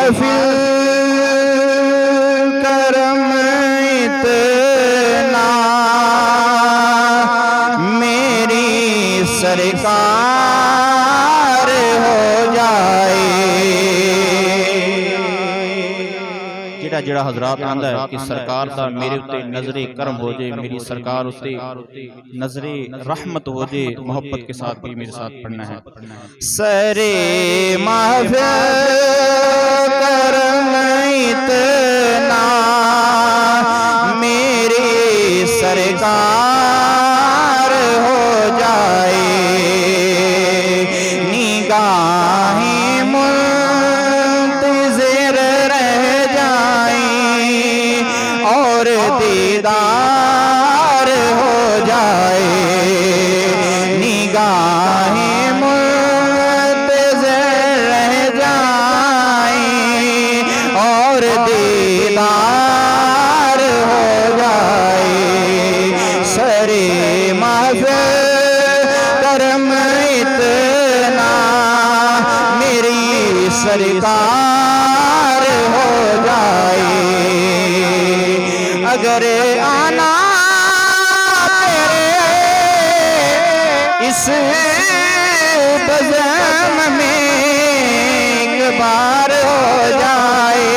محفل کرم اتنا میری سرکار ہو جائے. جڑا جڑا حضرات آندا ہے کہ سرکار دا میرے اتے نظر کرم ہو جائے، میری سرکار اتے نظر رحمت ہو جائے، محبت کے ساتھ بھی میرے ساتھ پڑھنا ہے. سرے محفل کرم اتنا میری سرکار ہو جائے. نگاہیں منتظر رہ جائیں اور دیدار ہو جائے. نگاہیں منتظر رہ جائیں اور دیدار ہو جائے. سرے محفل کرم اتنا میری سرکار ہو جائے. اگر آنا تیرے اس بزم میں ایک بار ہو جائے.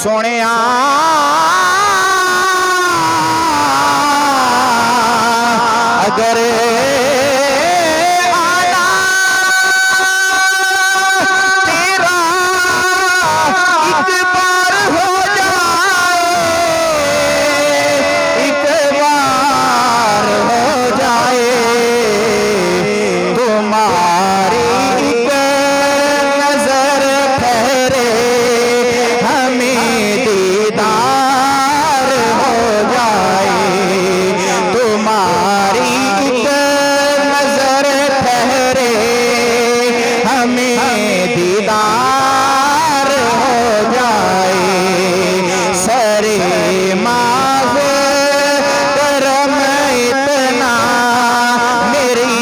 سونیا اگر آنا تیرا ایک بار ہو جائے، ایک بار ہو جائے، تمہاری ایک نظر ٹھہرے ہمیں دیدار ہو جائے. تمہاری ایک نظر ٹھہرے ہمیں دیدار ہو جائے. سرے محفل کرم اتنا میری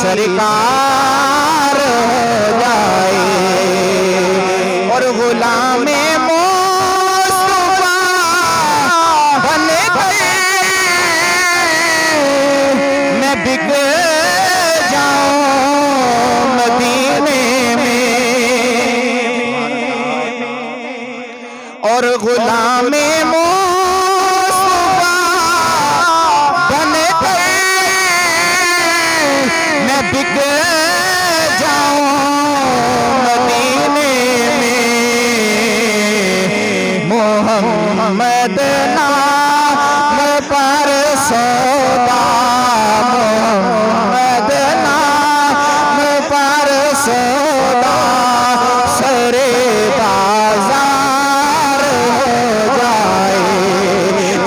سرکار ہو جائے. اور غلام مصطفیٰ بن گئے میں بک جاؤں مدینے میں. اور غلام مصطفیٰ بن گئے میں بک جاؤں مدینے میں. محمد نام پر سودا، محمد نام پر سودا سرے بازار ہو جائے.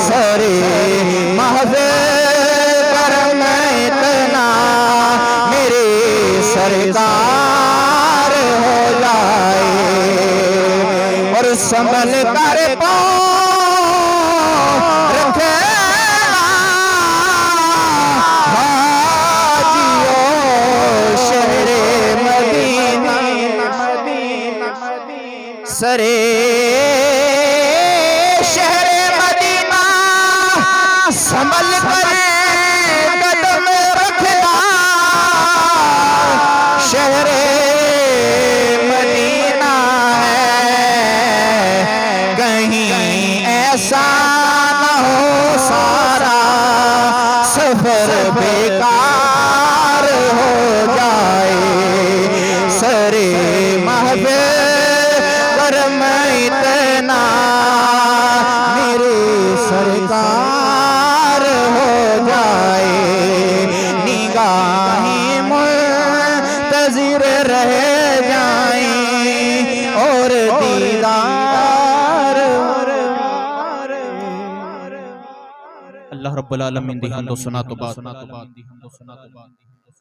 سرے محفل کرم اتنا میری سرکار ہو جائے. اور سنبھل کر پاؤں رکھنا حاجیوں شہر مدینہ. سرے شہر مدینہ سنبھل کر قدم رکھنا. شہر مدینہ ہے کہیں ایسا نہ ہو سارا سفر بیکار ہو جائے. سرے محفل کرم اتنا میری سرکار ہو جائے. نگاہیں منتظر رہ جائیں اور دیدار. اللہ رب العالمین دی حمد و ثنا تو بعد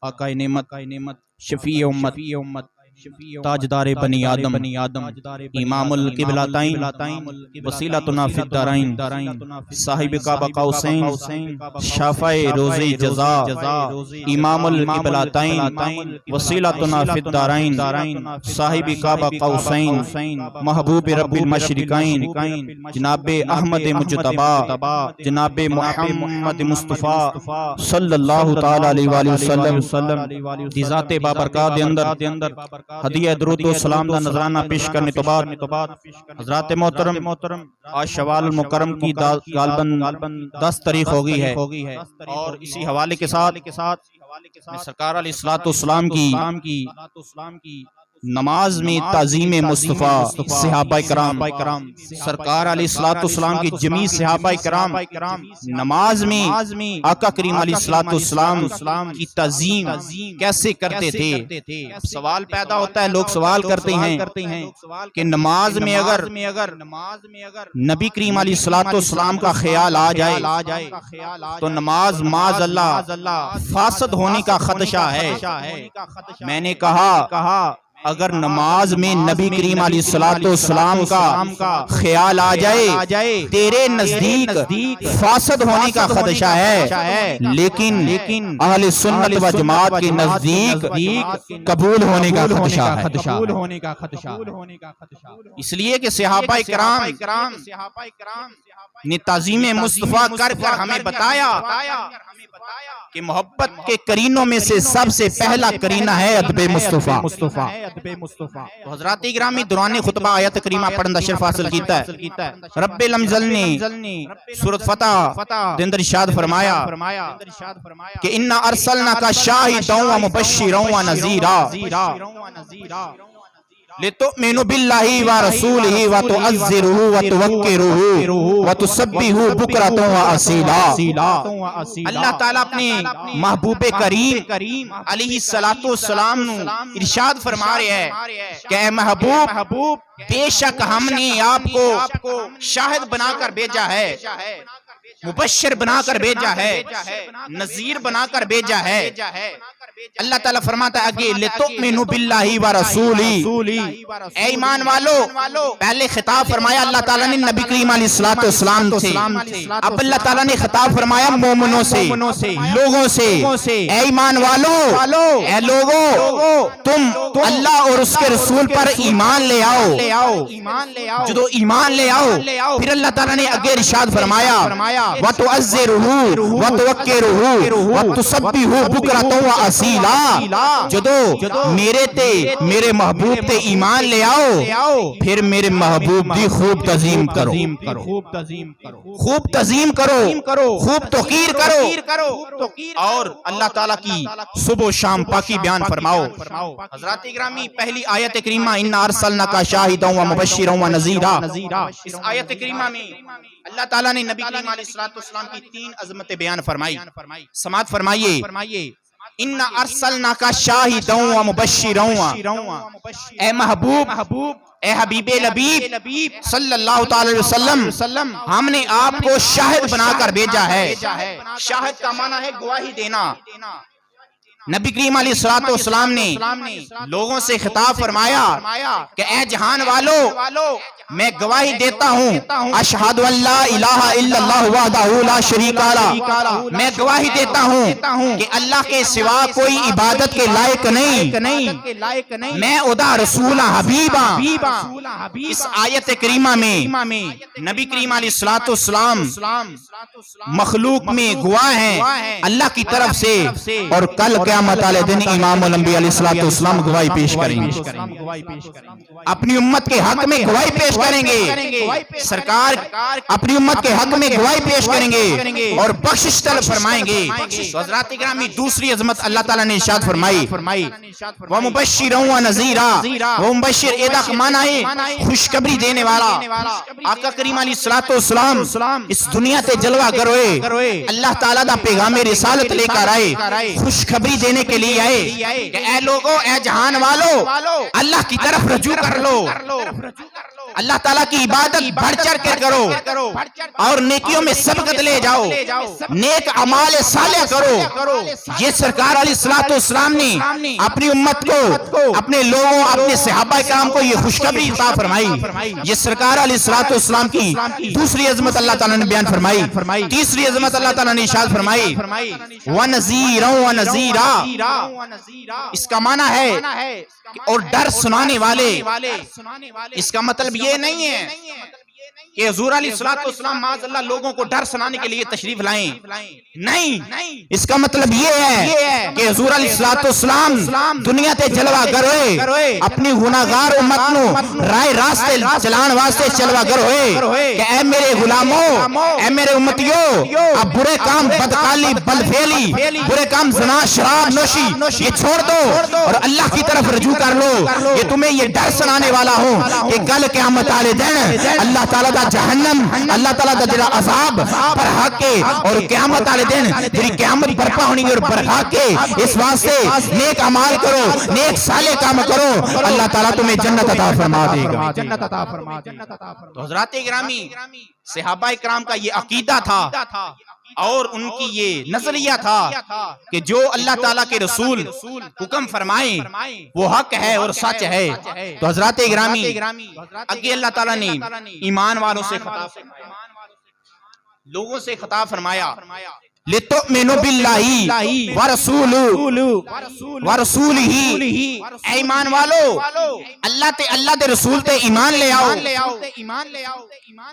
آقائے نعمت شفیع امت تاجدار بنی آدم امام القبلتین وسیلتنا فی الدارین صاحب کعبہ قوسین شافع روز جزا امام القبلتین وسیلتنا فی الدارین صاحب کعبہ قوسین محبوب رب المشرقین جناب احمد مجتبی جناب محمد مصطفیٰ صلی اللہ تعالی علیہ وآلہ وسلم دی ذات بابرکات دے اندر ہدیہ درود و سلام دا نظرانہ پیش کرنے تو بعد حضرات محترم آج شوال المکرم کی غالباً 10 تاریخ ہو گئی ہے اور اسی حوالے کے ساتھ سرکار علیہ السلام کی نماز میں تعظیم مصطفیٰ صحابہ کرام سرکار علیہ السلام کی جمیع صحابہ کرام نماز میں آقا کریم علیہ السلام کی تعظیم کیسے کرتے تھے؟ سوال پیدا ہوتا ہے، لوگ سوال کرتے ہیں کہ نماز میں اگر نبی کریم علیہ السلام کا خیال آ جائے تو نماز معاذ اللہ فاسد ہونے کا خدشہ ہے۔ میں نے کہا اگر نماز میں نبی کریم علیہ السلام کا خیال آ جائے تیرے نزدیک فاسد ہونے کا خدشہ ہے، لیکن اہل سنت و جماعت کے نزدیک قبول ہونے کا خدشہ ہے۔ اس لیے کہ صحابہ کرام نے تعظیم مصطفیٰ کر ہمیں بتایا کہ محبت کے کرینوں میں سے سب سے پہلا کرینہ ہے ادب مصطفیٰ۔ تو حضرات گرامی دوران خطبہ آیت کریمہ پڑھنا شرف حاصل کیتا ہے۔ رب العزت نے سورۃ فتح دے اندر ارشاد فرمایا کہ اِنَّا أَرْسَلْنَاكَ شَاهِدًا وَمُبَشِّرًا وَنَذِيرًا لِتُؤْمِنُوا بِاللَّهِ وَرَسُولِهِ وَتُعَزِّرُوهُ وَتُوَقِّرُوهُ وَتُسَبِّحُوهُ بُكْرَةً وَأَصِيلًا۔ اللہ تعالیٰ اپنے محبوب کریم علیہ السلام ارشاد فرما رہے ہیں کہ اے محبوب بے شک ہم نے آپ کو شاہد بنا کر بھیجا ہے، مبشر بنا کر بھیجا ہے، نذیر بنا کر بھیجا ہے۔ اللہ تعالیٰ فرماتا ہے کہ لِتُؤْمِنُوا بِاللَّهِ وَرَسُولِهِ، اے ایمان والو پہلے خطاب فرمایا اللہ تعالیٰ نے نبی کریم علیہ السلام سے، اب اللہ تعالیٰ نے خطاب فرمایا مومنوں سے، لوگوں سے، اے ایمان والو اے لوگوں تم اللہ اور اس کے رسول پر ایمان لے آؤ۔ جو ایمان لے آؤ پھر اللہ تعالیٰ نے آگے ارشاد فرمایا وَتُعَزِّرُوهُ وَتُوَقِّرُوهُ وَتُسَبِّحُوهُ بُكْرَةً وَأَصِيلًا۔ جدو میرے محبوب تے ایمان لے آؤ پھر میرے محبوب دی خوب تعظیم کرو، خوب تعظیم کرو، خوب توقیر کرو اور اللہ تعالیٰ کی صبح و شام پاکی بیان فرماؤ۔ حضرات گرامی پہلی آیت کریمہ اِنَّا أَرْسَلْنَاكَ شَاهِدًا وَمُبَشِّرًا وَنَذِيرًا، اس آیت کریمہ میں اللہ تعالیٰ نے نبی کریم علیہ السلام کی 3 عظمتیں بیان فرمائی۔ سماعت فرمائیے اِنَّا أَرْسَلْنَاكَ شَاهِدًا وَمُبَشِّرًا، اے محبوب اے حبیب لبیب صلی اللہ تعالی وسلم ہم نے آپ کو شاہد بنا کر بھیجا ہے۔ شاہد کا معنی ہے گواہی دینا۔ نبی کریم علیہ السلام نے لوگوں سے خطاب فرمایا کہ اے جہان والو میں گواہی دیتا ہوں اشہد ان لا الہ الا اللہ وحدہ لا شریک لہ، میں گواہی دیتا ہوں کہ اللہ کے سوا کوئی عبادت کے لائق نہیں، میں ادا رسول حبیباں۔ اس آیت کریمہ میں نبی کریم علیہ السلام مخلوق میں گواہ ہیں اللہ کی طرف سے، اور کل قیامت والے دن امام الانبیاء علیہ السلام گواہی پیش کریں گے، اپنی امت کے حق میں گواہی پیش کریں گے، سرکار اپنی امت کے حق میں گواہی پیش کریں گے اور بخشش طلب فرمائیں گے۔ تو حضرات گرامی دوسری عظمت اللہ تعالیٰ نے ارشاد فرمائی وَمُبَشِّرًا وَنَذِيرًا، وہ مبشر ایدا کا معنی ہے خوشخبری دینے والا۔ آقا کریم علیہ السلام اس دنیا تے جلوہ گروئے اللہ تعالیٰ دا پیغام رسالت لے کر آئے، خوشخبری دینے کے لیے آئے کہ اے لوگو اے جہان والو اللہ کی طرف رجوع کر لو، اللہ تعالیٰ کی عبادت بڑھ چڑھ کر کرو اور نیکیوں میں سبقت لے جاؤ، نیک اعمال صالح کرو۔ یہ سرکار علیہ الصلوۃ والسلام نے اپنی امت کو، اپنے لوگوں، اپنے صحابہ کرام کو یہ خوشخبری عطا فرمائی۔ یہ سرکار علیہ الصلوۃ والسلام کی دوسری عظمت اللہ تعالیٰ نے بیان فرمائی۔ تیسری عظمت اللہ تعالیٰ نے ارشاد فرمائی وَنَذِيرًا وَنَذِيرًا، اس کا معنی ہے اور ڈر سنانے والے۔ اس کا مطلب یہ نہیں ہے کہ حضور علیہ الصلوۃ والسلام معاذ اللہ لوگوں کو ڈر سنانے کے لیے تشریف لائیں، نہیں، اس کا مطلب یہ ہے کہ حضور علیہ الصلوۃ والسلام دنیا تے جلوہ گر ہوئے، اپنی گناہگار امت نو رائے راستے چلان واسطے جلوہ گر ہوئے کہ اے میرے غلاموں، اے میرے امتیوں، اب برے کام، بدکالی، بلفیلی، برے کام، زنا، شراب نوشی یہ چھوڑ دو اور اللہ کی طرف رجوع کر لو۔ یہ تمہیں یہ ڈر سنانے والا ہوں کہ کل قیامت والے دن اللہ تعالیٰ دا جہنم، اللہ تعالیٰ دا جڑا عذاب پر حق کے، اور قیامت والے دن جڑی قیامت برپا ہونی گی اور پر حق کے، اس واسطے نیک اعمال کرو، نیک صالح کام کرو، اللہ تعالیٰ تمہیں جنت عطا فرما دے گا۔ تو حضرات گرامی، صحابہ کرام کا یہ عقیدہ تھا اور ان کی یہ نظریہ تھا کہ جو اللہ تعالیٰ کے رسول حکم فرمائیں وہ حق ہے اور سچ ہے۔ تو حضرات گرامی، اگے اللہ تعالیٰ نے ایمان والوں سے خطاب فرمایا، لوگوں سے خطاب فرمایا لِتُؤْمِنُوا بِاللَّهِ وَرَسُولِهِ، اے ایمان والو اللہ دے رسول تے ایمان لے آؤ۔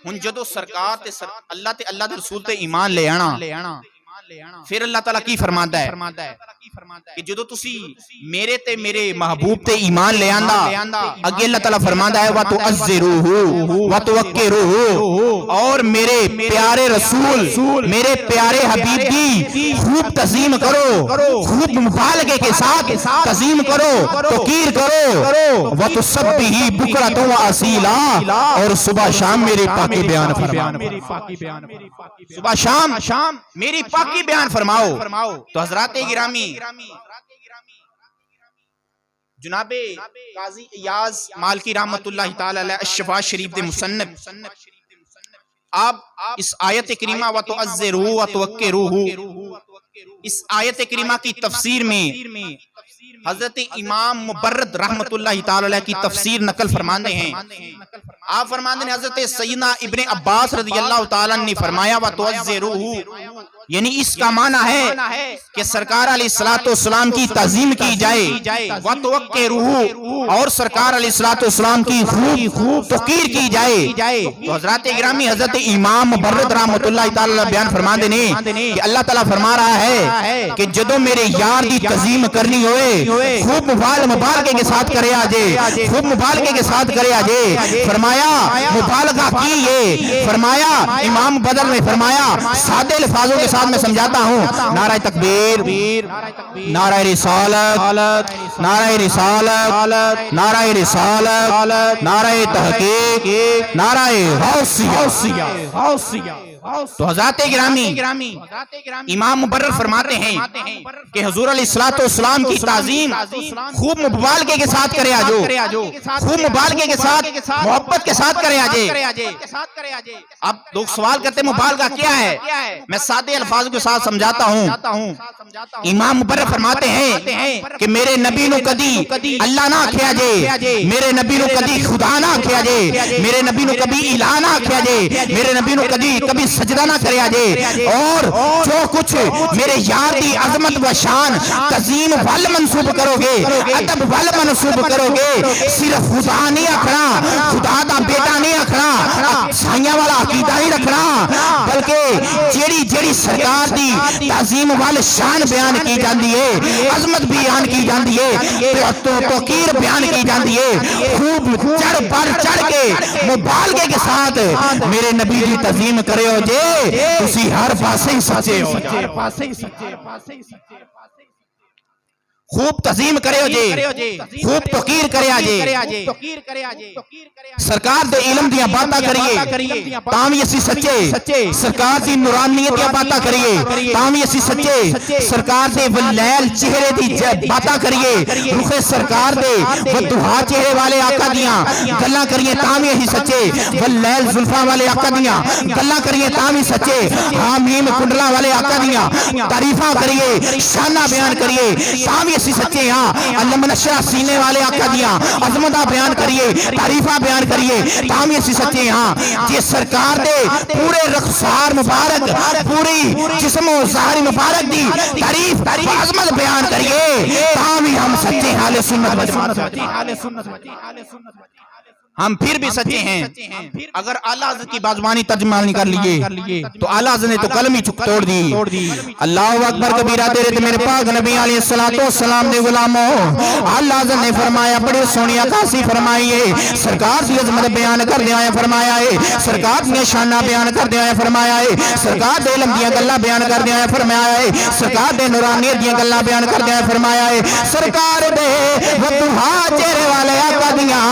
ہن جدو سرکار تے اللہ دے رسول تے ایمان لے آنا، پھر اللہ تعالیٰ کی فرماتا ہے کہ جدو تسی میرے تے میرے محبوب تے ایمان لے آندا، اگے اللہ تعالیٰ فرماتا ہے وَتُعَزِّرُوهُ وَتُوَقِّرُوهُ، اور میرے پیارے رسول، میرے پیارے حبیب کی خوب تعظیم کرو، خوب مبالغے کے ساتھ تعظیم کرو، توقیر کرو، وَتُسَبِّحُوهُ بُكْرَةً وَأَصِيلًا، اور صبح شام میرے پاکی بیان فرماؤ، صبح شام میری پاکی بیان فرماؤ۔ تو حضرات گرامی، جناب قاضی ایاز مالکی رحمت اللہ تعالی علیہ الشفاء شریف دے مصنف، آپ اس آیت کریمہ وَتُعَزِّرُوهُ وَتُوَقِّرُوهُ، اس آیت کریمہ کی تفسیر میں حضرت امام مبرد رحمت اللہ تعالی علیہ کی تفسیر نقل فرماندے ہیں۔ آپ فرماندے ہیں حضرت سیدنا ابن عباس رضی اللہ تعالیٰ نے فرمایا وَتُعَزِّرُوهُ، یعنی اس کا معنی ہے کہ سرکار علیہ الصلوۃ والسلام کی تعظیم کی جائے، وَتُوَقِّرُوهُ، اور سرکار علیہ الصلوۃ والسلام کی خوب توقیر کی جائے۔ تو حضرات گرامی، حضرت امام مبرد رحمت اللہ تعالی بیان فرماندے نے کہ اللہ تعالیٰ فرما رہا ہے کہ جدو میرے یار دی تعظیم کرنی ہوئے خوب مبالغے کے ساتھ کرے آجے، خوب مبالغے کے ساتھ کرے آجے۔ فرمایا مبالغہ کی یہ، فرمایا امام بدر نے فرمایا سادے الفاظوں کے ساتھ میں سمجھاتا ہوں، نعرہ تکبیر، نعرہ رسالت، نعرہ رسالت، نعرہ رسالت، نعرہ تحقیق، نعرہ غوثیہ۔ تو حضرات گرامی، امام مبرر فرماتے ہیں کہ حضور علیہ الصلوۃ والسلام کی تعظیم خوب مبالغے کے ساتھ کرے آجو، خوب مبالغے کے ساتھ، محبت کے ساتھ کرے آجے۔ اب لوگ سوال کرتے ہیں مبالغہ کیا ہے، میں سادے الفاظ کے ساتھ سمجھاتا ہوں۔ امام مبرر فرماتے ہیں کہ میرے نبی نو کدی اللہ نہ آکھیا جے، میرے نبی نو کدی خدا نہ آکھیا جے، میرے نبی نو کدی الہ نہ آکھیا جے، میرے نبی نو کبھی سجدہ نہ کرے آجے، اور جو کچھ میرے یار دی عظمت و شان تعظیم وال منصوب کرو گے، ادب وال منصوب کرو گے، صرف خدا نہیں آکھنا، خدا دا بیٹا نہیں آکھنا، سائیاں والا عقیدہ نہیں رکھنا، بلکہ جیڑی سرکار دی تعظیم وال شان بیان کی جاندی ہے، عظمت بیان کی جاندی ہے، توقیر بیان کی جاندی ہے، خوب چڑھ بڑھ چڑھ کے مبالغے کے ساتھ میرے نبی دی تعظیم کرے ہو جے، تسی ہر پاسے ہی سچے ہو۔ خوب تعظیم کرے ہو جے، خوب توقیر کرے آجے، سرکار دے علم دیا باتا کریے تامی اسی سچے، سرکار دی نورانیت دیا باتا کریے تامی اسی سچے، سرکار دے واللیل چہرے دی باتا کریے، رخ سرکار دے ودہا چہرے والے آقا دیاں گلہ کریے تامی اسی سچے، واللیل ظلفہ والے آقا دیاں گلہ کریے تامی سچے، حامیم کنڈلہ والے آقا دیاں تعریفہ کریے، شانہ بیان کریے تامی اسی سچے ہاں، علم نشرہ سینے والے آقا دیاں عظمتہ بیان کریے، تعریفہ بیان کریے تامی اسی سچے ہاں، جی سرکار دے پورے رخسار مبارک پوری جسم و ظاہر مبارک دی تعریف و عظمت بیان کریے تامی ہم سچے حال سنت ہم پھر بھی سچے ہیں۔ اگر اعلیٰ حضرت کی بازوانی ترجمہ نہیں کر لیے تو اعلیٰ حضرت نے تو قلم ہی توڑ دی۔ اللہ اکبر کبیرہ تیرے میرے پاک نبی علیہ السلام دے غلاموں، اللہ حضرت نے فرمایا بڑی سونی عکاسی فرمائیے، سرکار دی عظمت بیان کر دیا ہے فرمایا ہے، سرکار دی شانہ بیان کر دیا ہے فرمایا ہے، سرکار دے علم دیا گلہ بیان کر دیا ہے فرمایا ہے، سرکار دے نورانیت دیا گلہ بیان کر دیا ہے فرمایا ہے، سرکار دے وطہا چہرے والے آقا دیا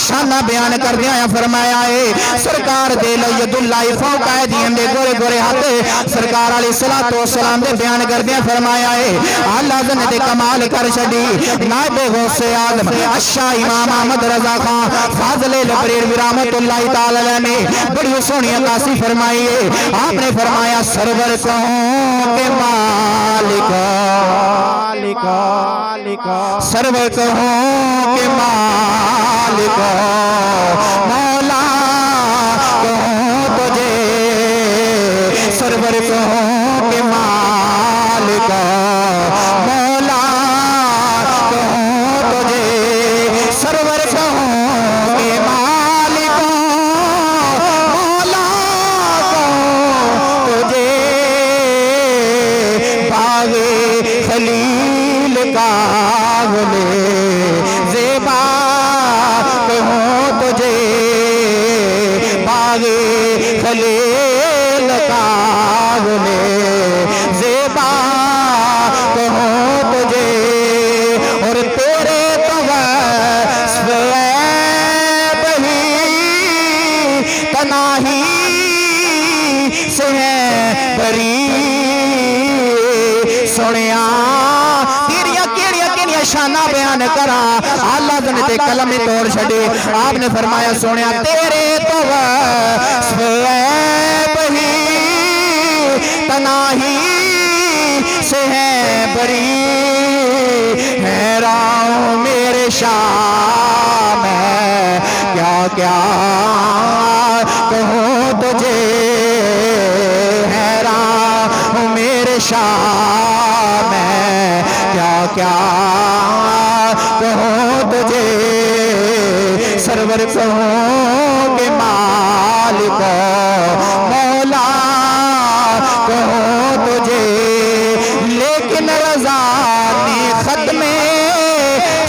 شانہ بیان کر دیا ہے فرمایا ہے، سرکار دے لید اللہ فوق ایدیہم دے گورے گورے ہاتھ سرکار علیہ السلام دے بیان کر دیا فرمایا ہے۔ اللہ حضرت دے کمال کر شدی نائب غوث اعظم اشاہ امام احمد رضا خان فاضل لبریر برحمت اللہ تعالی نے بڑی سونی عکاسی فرمائی ہے، آپ نے فرمایا سرور کہوں کے مالک، سرور کہوں کے مالک مولا کہوں تجھے، سرور کہوں کے مالک مولا کہوں تجھے، سرور کہوں کے مالک مولا کہوں تجھے، باغ خلیل کا گلے زیبا کہوں تجھے، باغ خلیل کا گلے زیبا کہوں تجھے، اور تیرے تو وصف عیب ہی تنہائی سے ہے بری، سنیا شانہ بیان کرا، اللہ جنتے کلم توڑ چھڑے، آپ نے فرمایا سونیا تیرے تو وصف عیب ہی تنہائی سے ہے بری، حیران میرے شام ہے کیا کیا کہوں تجھے، حیران میرے شام ہے کیا کیا کہوں تجھے، سرور کہوں کے مالک مولا کہوں تجھے، لیکن رضا نے ختم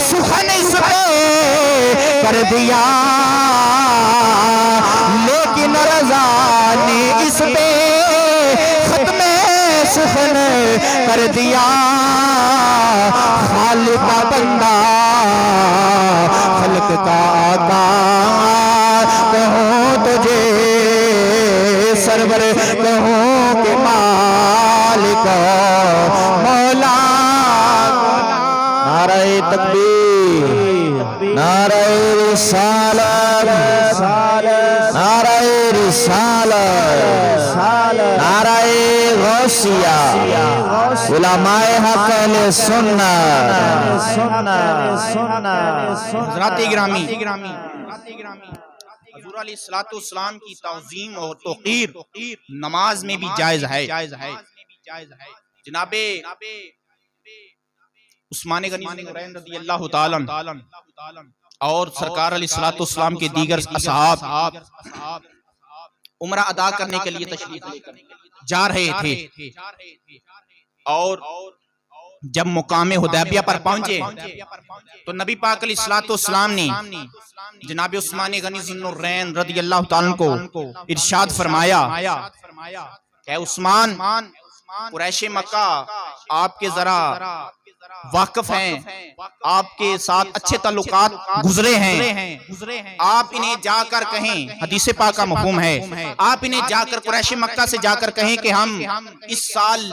سخن اس پہ کر دیا، لیکن رضا نے اس پہ ختم سخن کر دیا، خالق کا بندہ خلق کا آقا کہوں تجھے، سرور کہوں کہ مالک مولا، نعرہ تکبیر، نعرہ رسالت، نعرہ رسالت، نعرہ غوثیہ، علماء حق اہل سنت۔ حضرات گرامی، حضور علیہ السلام کی تعظیم اور توقیر نماز میں بھی جائز ہے۔ جناب عثمان غنی ذوالنورین رضی اللہ تعالیٰ اور سرکار علیہ السلام کے دیگر اصحاب عمرہ ادا کرنے کے لیے تشریف لے کر جا رہے تھے، اور جب مقام حدیبیہ پر پہنچے تو نبی پاک علیہ السلام نے جناب عثمان غنی ذوالنورین رضی اللہ تعالیٰ کو ارشاد فرمایا کہ عثمان، قریش مکہ آپ کے ذرا واقف ہیں، آپ کے ساتھ اچھے تعلقات گزرے ہیں، آپ انہیں جا کر کہیں، حدیث پاک کا مفہوم ہے، آپ انہیں جا کر قریش مکہ سے جا کر کہیں کہ ہم اس سال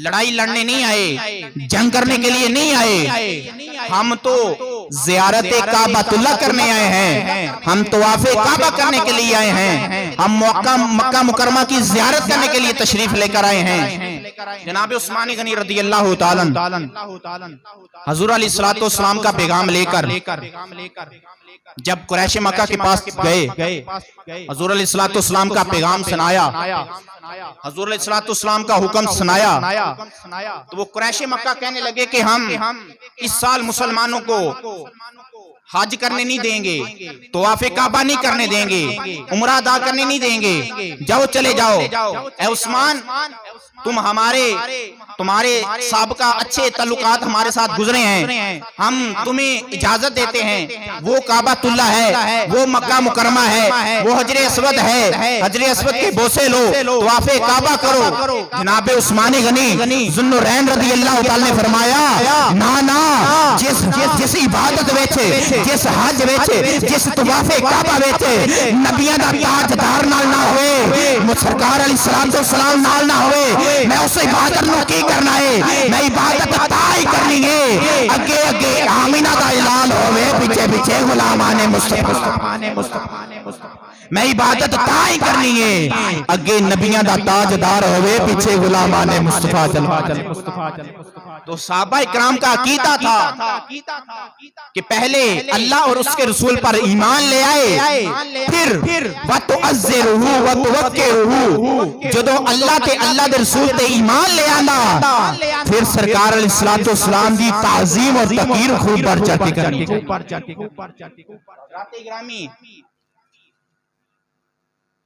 لڑائی لڑنے نہیں آئے، جنگ کرنے کے لیے نہیں آئے، ہم تو زیارت کعبۃ اللہ کرنے آئے ہیں، ہم طواف کعبہ کرنے کے لیے آئے ہیں، ہم مکہ مکرمہ کی زیارت کرنے کے لیے تشریف لے کر آئے ہیں۔ جناب عثمان غنی رضی اللہ تعالیٰ حضور علیہ السلام کا پیغام لے کر جب قریش مکہ کے پاس گئے، حضور علیہ السلام کا پیغام سنایا، حضور علیہ السلام کا حکم سنایا، تو وہ قریش مکہ کہنے لگے کہ ہم اس سال مسلمانوں کو حج کرنے نہیں دیں گے، طواف کعبہ نہیں کرنے دیں گے، عمرہ ادا کرنے نہیں دیں گے، جاؤ چلے جاؤ۔ اے عثمان، تمہارے سابقہ اچھے تعلقات ہمارے ساتھ گزرے ہیں، ہم تمہیں اجازت دیتے ہیں، وہ کعبۃ اللہ ہے، وہ مکہ مکرمہ ہے، وہ حجر اسود ہے، حجر اسود کے بوسے لو، طواف کعبہ کرو۔ جناب عثمان غنی ذو النورین رضی اللہ تعالی نے فرمایا، نا جس عبادت وچ، جس حج وچ، جس طواف کعبہ وچ نبیاں دا تاجدار نال نہ ہوئے، سرکار علیہ السلام نال نہ ہوئے، میں اس عبادت نو کی کرنا ہے؟ میں عبادت تائی کرنی ہے، اگے اگے آمینہ دا اعلان ہوئے، پیچھے پیچھے غلامان مصطفیٰ۔ میں عبادت تائی کرنی ہے، اگے نبیاں دا تاجدار ہوئے، پیچھے غلامان مصطفیٰ۔ تو صحابہ کرام کا عقیدہ تھا کہ پہلے اللہ اور اس کے رسول پر ایمان لے آئے، پھر وَتُعَزِّرُهُ وَتُوَقِّرُهُ، جدو اللہ دے رسول تے ایمان لے آنا، پھر سرکار علیہ السلام دی تعظیم اور تقدیر خوب بڑھ چڑھ کے کرنی۔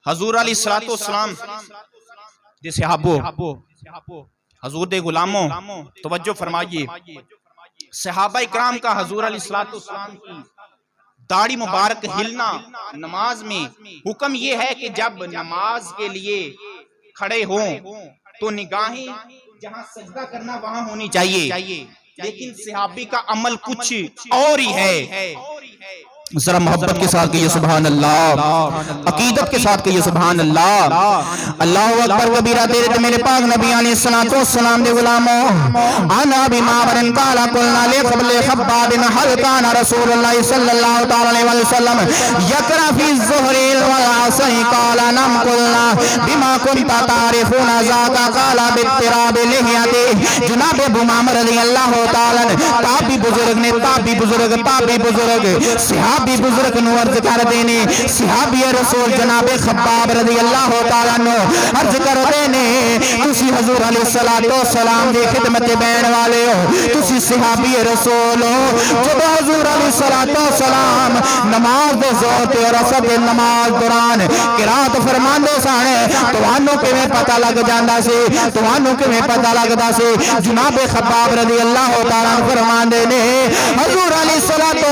حضور علیہ السلام دے صحابو، حضور دے غلاموں، توجہ فرمائیے، صحابہ اکرام کا حضور علیہ السلام کی داڑھی مبارک ہلنا نماز میں حکم یہ ہے کہ جب نماز کے لیے کھڑے ہوں تو نگاہیں جہاں سجدہ کرنا وہاں ہونی چاہیے، لیکن صحابی کا عمل کچھ اور ہی ہے۔ ذرا محبت کے ساتھ کہیے سبحان اللہ، عقیدت کے ساتھ کہیے سبحان اللہ۔ اللہ اکبر کبیرہ، تیرے تو میرے پاک نبی علیہ السلام دے غلاموں، انا بمعبر قال قلنا لقبل خباب هل كان رسول الله صلی اللہ تعالی وسلم یقرأ فی الظہر والعصر قال نعم قلنا بما كنت تعرفون ذاك قال باضطراب لحیته۔ جناب ابو معمر رضی اللہ تعالی تابعی بزرگ صحابی بزرگ نو عرض کر دینے، صحابی رسول جناب خباب رضی اللہ تعالیٰ نو عرض کر دینے، تسی حضور علیہ السلام دی خدمت بین والے ہو، تسی صحابی رسول ہو، جب حضور علیہ السلام نماز دے ظہر تے اور عصر دے نماز دوران قرات فرماندے سانے، توانوں کے میں پتہ لگ جاندا سی، توانوں کے میں پتہ لگدا سی۔ جناب خباب رضی اللہ تعالیٰ فرماندے نے، حضور علیہ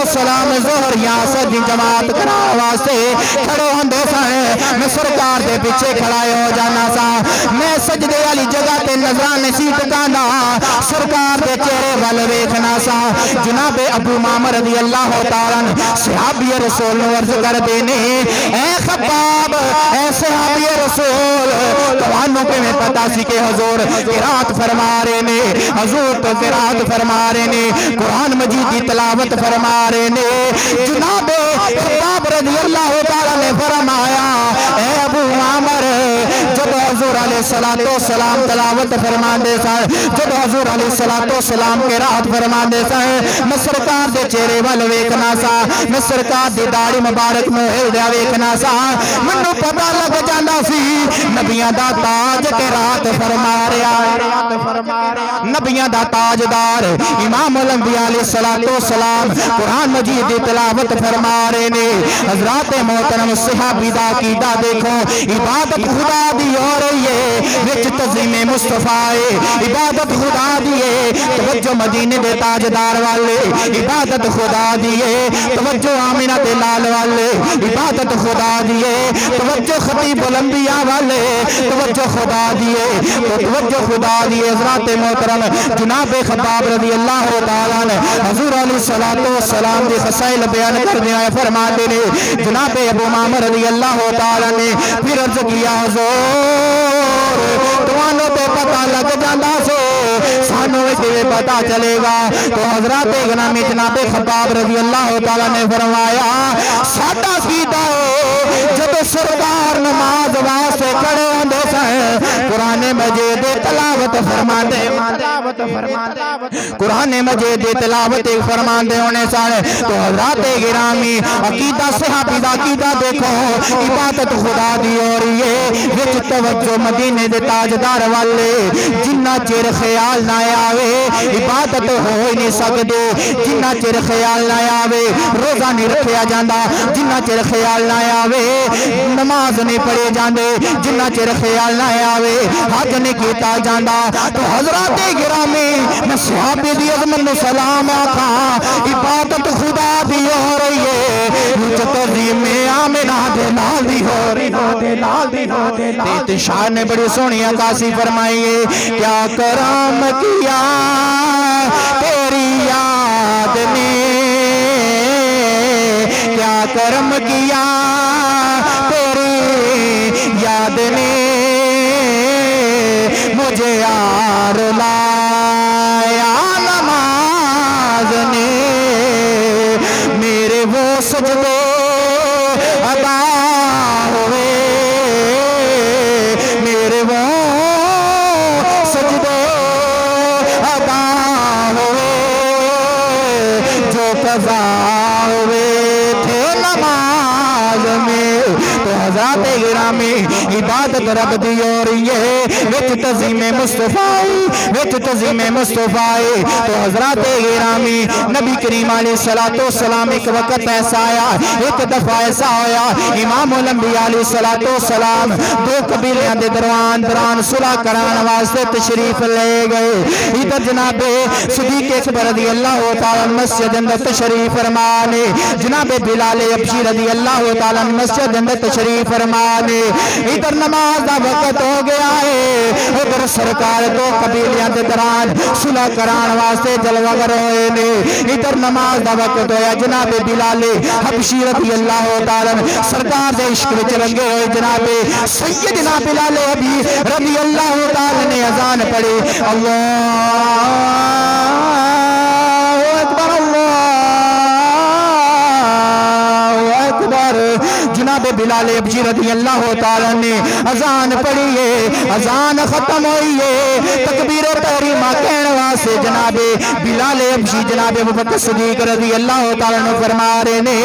السلام ظہر یا عصر دی جماعت کرا واسطے کھڑے ہوندے سانے، میں سرکار دے پیچھے کھڑائے ہو جانا سا، میں سجدے والی جگہ تے نظران نصیب ٹکانا، سرکار دے چہرے وال ویکھنا سا۔ جناب ابو معمر رضی اللہ تعالیٰ صحابی رسول نو عرض کر دینے، اے خباب، اے صحابی رسول، توانوں کے میں پتا سی کہ حضور قرات فرما رہے نے، حضور تو قرات فرما رہے نے، قرآن مجید کی تلاوت فرما رہے نے۔ جناب خباب رضی اللہ تعالیٰ نے فرمایا، اے ابو معمر، جب حضور علیہ السلام تلاوت فرما دے سائے، جب حضور علیہ السلام کے رات فرما دے سائے، میں سرکار دے چہرے وال ویکھنا سا، میں سرکار دی داڑھی مبارک نو ہلدیا ویکھنا سا، منو پتہ لگ جانا سی نبیاں دا تاج کے رات فرما رہا، نبیاں دا تاجدار امام الانبیاء علیہ السلام قرآن مجید دی تلاوت فرما رہے نے۔ حضرات محترم صحابی دا عقیدہ دیکھو، عبادت خدا دی ہو رہی ہے، وچ تزیم مصطفیٰ عبادت خدا دیے توجہ مدینے دے تاجدار والے عبادت خدا دیے توجہ آمینہ دے لال والے عبادت خدا دیے توجہ خطیب الانبیاء والے توجہ خدا دیے توجہ خدا دیے حضرات محترم جناب خباب رضی اللہ تعالیٰ نے حضور علیہ السلام دی خسائل بیان کر دیا ہے فرماتے نے جناب ابو معمر رضی اللہ تعالیٰ نے پھر عرض کیا حضور توانوں تے پتہ لگ جاندہ سے سانوں اسے پتہ چلے گا تو حضرات گرامی جناب خباب رضی اللہ تعالیٰ نے فرمایا ساڈا سیدھا جب سرکار نماز واسطے کھڑے ہوندے سن قرآن مجید تلاوت فرماندے قرآن مجید تلاوت فرماندے ہونے سن تو حضرات گرامی عقیدہ صحابی دا عقیدہ دیکھو عبادت خدا دی ہو رہی ہے وچ توجہ مدینے دے تاجدار والے جنہ چیر خیال نہ آوے عبادت ہو ہی نہیں سکدے جنہ چیر خیال نہ آوے روزہ نہیں رکھیا جاندا جنہ چیر خیال نہ آوے نماز نہیں پڑھے جاندے جنہ چیر خیال نہ آوے حج نہیں کیتا جاندا تو حضرات گرامی میں صحابی دی عظمت نو سلام آکھاں عبادت خدا دی ہو رہی ہے وچ تزیم آمنہ دے نال دی ہو رہی تے شاہ نے بڑی سونی عکاسی فرمائی ہے کیا کرم کیا تیری یاد نے کیا کرم کیا تیری یاد نے مجھے یار لایا نماز نے میرے وہ سجدے ادا ہوئے میرے وہ سجدے ادا ہوئے جو قضا ہوئے تھے نماز میں تو حضرات گرامی عبادت رب دی ہو رہی ہے وچ تزیم مصطفیٰ وچ تزیم مصطفیٰ تو حضرات گرامی نبی کریم علیہ السلام ایک وقت ایسا آیا ایک دفعہ ایسا آیا امام الانبیاء علیہ السلام دو قبیلیاں دے دران صلح کران واسطے تشریف لے گئے ادھر جناب صدیق اکبر رضی اللہ تعالیٰ مسجد اندر تشریف فرمانے جناب بلال حبشی رضی اللہ تعالیٰ مسجد اندر تشریف فرمانے ادھر نماز دا وقت ہو گیا ہے ادھر سرکار دو قبیلیاں دے دران صلح کران واسطے جلوہ گر ہوئے نے ادھر نماز دا وقت ہویا جناب بلال حبشی رضی اللہ تعالیٰ سرکار دے عشق وچ رنگے ہوئے جناب سیدنا بلال رضی اللہ تعالیٰ نے اذان پڑھی اللہ اکبر جناب بلال حبشی رضی اللہ تعالیٰ نے اذان پڑھی ہے اذان ختم ہوئی ہے تکبیر و تحریمہ کہنے واسے جناب بلال حبشی جناب ابوبکر صدیق رضی اللہ تعالیٰ نے فرما رہے نے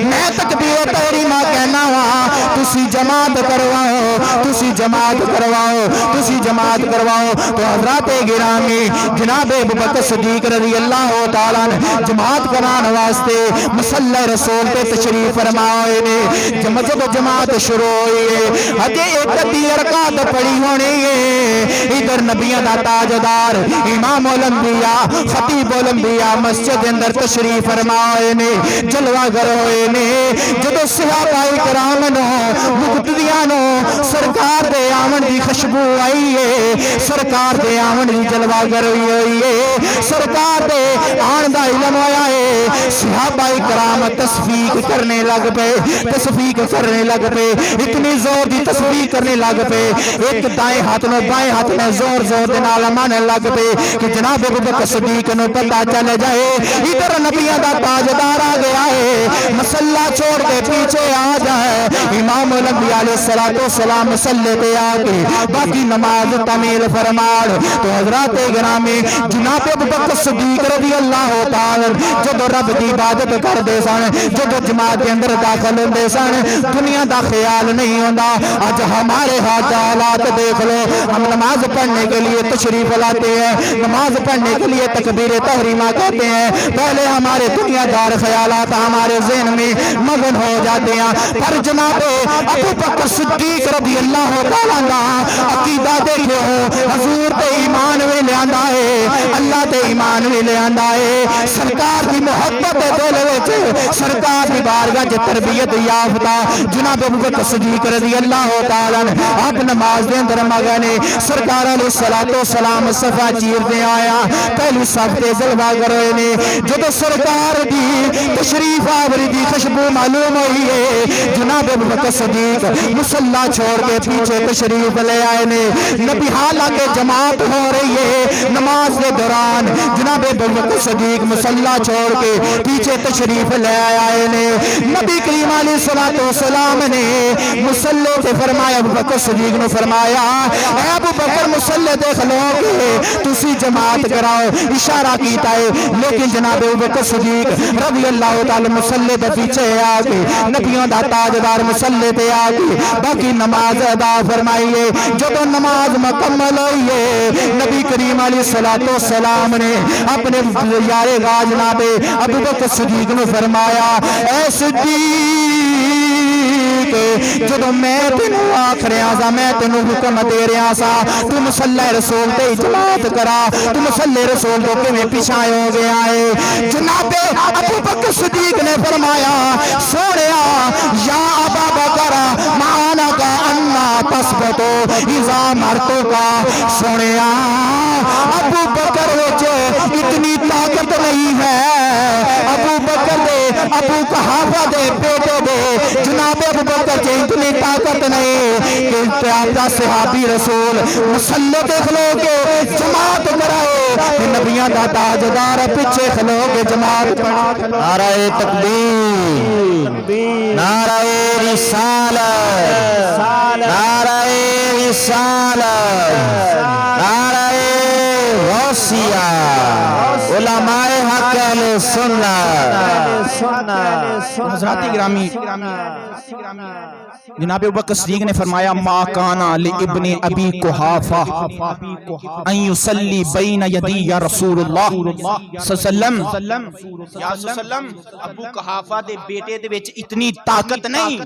میں تکبیر و تحریمہ کہنا ہوا تسی جماعت کرواؤ تسی جماعت کرواؤ تسی جماعت کرواؤ تو حضرات گرامی جناب ابوبکر صدیق رضی اللہ تعالیٰ نے جماعت کران واسطے مصلی رسول پہ تشریف فرمائے نے جب جماعت شروع ہوئی ہے اجے ایک دی رکعت پڑھی ہونی ہے ادھر نبیوں دا تاجدار امام الانبیاء خطیب الانبیاء مسجد اندر تشریف فرمائے نے جلوہ گر ہوئے نے جدو صحابہ کرام نو مقتدیاں نو سرکار دے آمن دی خوشبو آئی ہے سرکار دے آمن دی جلوہ گر ہوئی ہے سرکار دے آن دا علم آیا ہے صحابہ کرام تصفیق کرنے لگ پے تصفیق کرنے لگ پے اتنی زور دی تصفیق کرنے لگ پے ایک دائیں ہاتھ میں بائیں ہاتھ میں زور زور دے نال مانے لگ پے کہ جناب ابوبکر صدیق نو پتہ چل جائے ادھر نبیوں دا تاجدار آ گیا ہے مسلح چھوڑ کے پیچھے آ جائے امام الانبیاء علیہ السلام مسلح پہ آ کے باقی نماز تعمیل فرماڑ تو حضرات گرامی جناب ابوبکر صدیق رضی اللہ تعالی جب رب دی عبادت کر دے سن جب جماعت کے اندر داخل ہوندے سن دنیا دا خیال نہیں ہوندا آج ہمارے حالات دیکھ لو ہم نماز پڑھنے کے لیے تشریف لاتے ہیں نماز پڑھنے کے لیے تکبیر تحریمہ کہتے ہیں پہلے ہمارے دنیا دار خیالات ہمارے ذہن میں مگن ہو جاتے ہیں پر جناب ابو بکر صدیق رضی اللہ تعالیٰ دا عقیدہ دیکھو حضور تے ایمان وی لیاندا ہے اللہ تے ایمان وی لیاندا ہے سرکار دی محبت دل وچ سرکار دی بارگاہ وچ تربیت یافتہ جناب ابو بکر صدیق رضی اللہ تعالیٰ آپ نماز دے اندر مگنے سرکار علیہ الصلوۃ والسلام صفا چیر دے آیا پہلی صف تے جلوہ کروئے نے جدو سرکار دی تشریف آوری دی خوشبو معلوم ہوئی ہے جناب ابو بکر صدیق مصلی چھوڑ کے پیچھے تشریف لے آئے نے نبی حالانکہ جماعت ہو رہی ہے نماز کے دوران جناب ابو بکر صدیق مصلی چھوڑ کے پیچھے تشریف لے آئے نے نبی کریم علیہ الصلوۃ والسلام نے مصلی تے فرمایا ابو بکر صدیق نے فرمایا اے ابو بکر مصلی تے کھلو کے تسی جماعت کراؤ اشارہ کیتا ہے لیکن جناب ابو بکر صدیق رضی اللہ تعالی مصلی دے پیچھے آ کے نبیوں دا تاجدار مصلی تے آ کے باقی نماز ادا فرمائیے جب نماز مکمل ہوئی ہے نبی کریم علیہ الصلوۃ والسلام نے اپنے یار غاز جناب ابو بکر صدیق نے فرمایا اے صدیق جدو میں تینوں آکھ رہا سا میں تینوں حکم دے رہا سا تو مصلی رسول تے جماعت کرا تو مصلی رسول تو کہ میں پیچھے ہو گیا ہے جناب ابو بکر صدیق نے فرمایا سونیا یا ابا بکر معانا کا انا تثبتو اذا مرتو کا سونیا ابو بکر وچ اتنی طاقت نہیں ہے ابو بکر دے ابو قحافہ دے بیٹے دے جناب ابو بکر جے اتنی طاقت نہیں کہ آپ صحابی رسول مصلی تے کھلو کے جماعت کرائے نبیاں دا تاجدار پیچھے کھلو کے جماعت نعرہ تکبیر نعرہ رسالت نعرہ رسالت نعرہ غوثیہ علماء حق اہل سنت حضرات گرامی جناب ابو بکر صدیق نے فرمایا ما کانا لابن ابی قحافہ ان یصلی بین یدی یا رسول اللہ صلی اللہ علیہ وسلم ابو قحافہ دے بیٹے دے وچ اتنی طاقت نہیں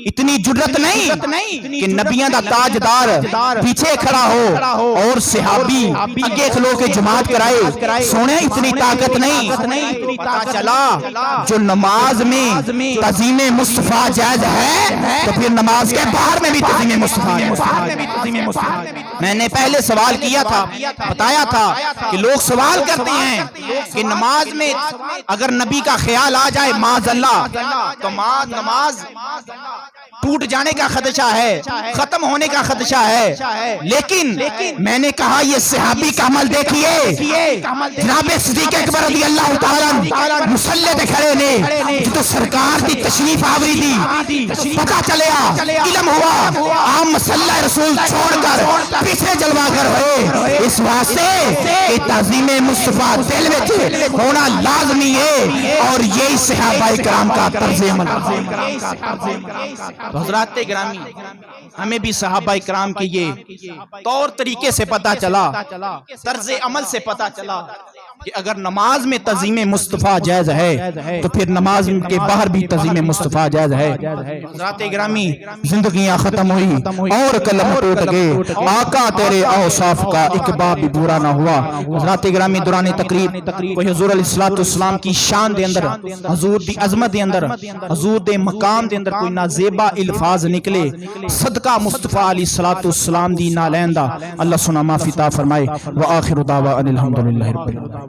اتنی جرت نہیں کہ نبیوں دا تاجدار پیچھے کھڑا ہو اور صحابی اگے کھلو کے جماعت کرائے سونے اتنی طاقت نہیں پتہ چلا جو نماز میں تعظیم مصطفیٰ جائز ہے تو پھر نماز کے باہر میں بھی تعظیم مصطفیٰ ہے میں نے پہلے سوال کیا تھا بتایا تھا کہ لوگ سوال کرتے ہیں کہ نماز میں اگر نبی کا خیال آ جائے معاذ اللہ تو نماز ٹوٹ جانے کا خدشہ ہے ختم ہونے کا خدشہ ہے لیکن میں نے کہا یہ صحابی کا عمل دیکھیے جناب صدیق اکبر رضی اللہ تعالیٰ مصلی تے کھڑے نے تو سرکار دی تشریف آوری دی پتہ چلیا علم ہوا عام مصلی رسول چھوڑ کر پیچھے جلوہ کر ہوئے اس واسطے کہ تعظیم مصطفیٰ دل وچ ہونا لازمی ہے اور یہی صحابہ کرام کا طرز عمل حضرات گرامی ہمیں بھی صحابہ کرام کے یہ طور طریقے سے پتہ چلا طرز عمل سے پتہ چلا کہ اگر نماز میں تعظیم مصطفیٰ جائز ہے تو پھر نماز کے باہر بھی تعظیم مصطفیٰ جائز ہے حضرات گرامی زندگیاں ختم ہوئی اور قلم ٹوٹ گئے آقا تیرے اوصاف کا ایک باب بھی برا نہ ہوا حضرات گرامی دوران تقریب کوئی حضور علیہ السلام کی شان دے اندر حضور دی عظمت دے اندر حضور دے مقام دے اندر کوئی نازیبا الفاظ نکلے صدقہ مصطفیٰ علیہ السلام دی نالندہ اللہ سنا معافی عطا فرمائے وآخر دعوانا الحمدللہ رب العالمین